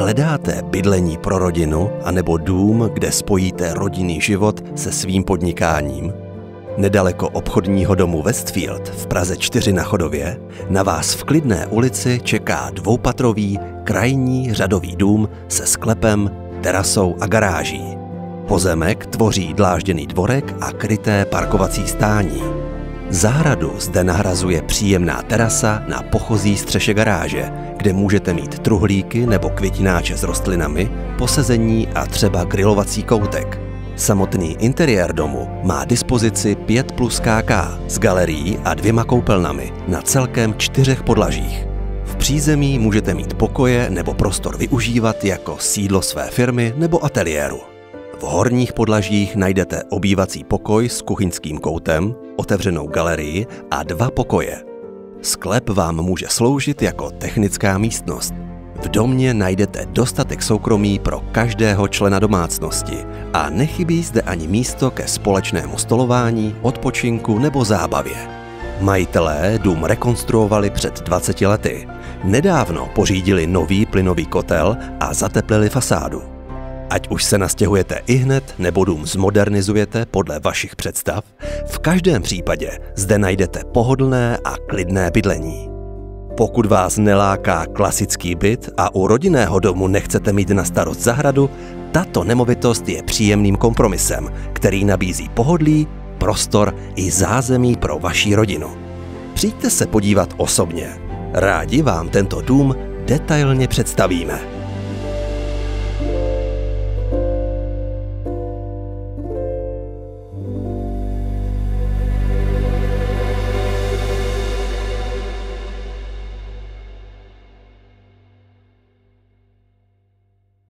Hledáte bydlení pro rodinu anebo dům, kde spojíte rodinný život se svým podnikáním? Nedaleko obchodního domu Westfield v Praze 4 na Chodově na vás v klidné ulici čeká dvoupatrový krajní řadový dům se sklepem, terasou a garáží. Pozemek tvoří dlážděný dvorek a kryté parkovací stání. Zahradu zde nahrazuje příjemná terasa na pochozí střeše garáže, kde můžete mít truhlíky nebo květináče s rostlinami, posezení a třeba grilovací koutek. Samotný interiér domu má dispozici 5+ KK s galerií a 2 koupelnami na celkem 4 podlažích. V přízemí můžete mít pokoje nebo prostor využívat jako sídlo své firmy nebo ateliéru. V horních podlažích najdete obývací pokoj s kuchyňským koutem, otevřenou galerii a 2 pokoje. Sklep vám může sloužit jako technická místnost. V domě najdete dostatek soukromí pro každého člena domácnosti a nechybí zde ani místo ke společnému stolování, odpočinku nebo zábavě. Majitelé dům rekonstruovali před 20 lety. Nedávno pořídili nový plynový kotel a zateplili fasádu. Ať už se nastěhujete ihned nebo dům zmodernizujete podle vašich představ, v každém případě zde najdete pohodlné a klidné bydlení. Pokud vás neláká klasický byt a u rodinného domu nechcete mít na starost zahradu, tato nemovitost je příjemným kompromisem, který nabízí pohodlí, prostor i zázemí pro vaši rodinu. Přijďte se podívat osobně. Rádi vám tento dům detailně představíme.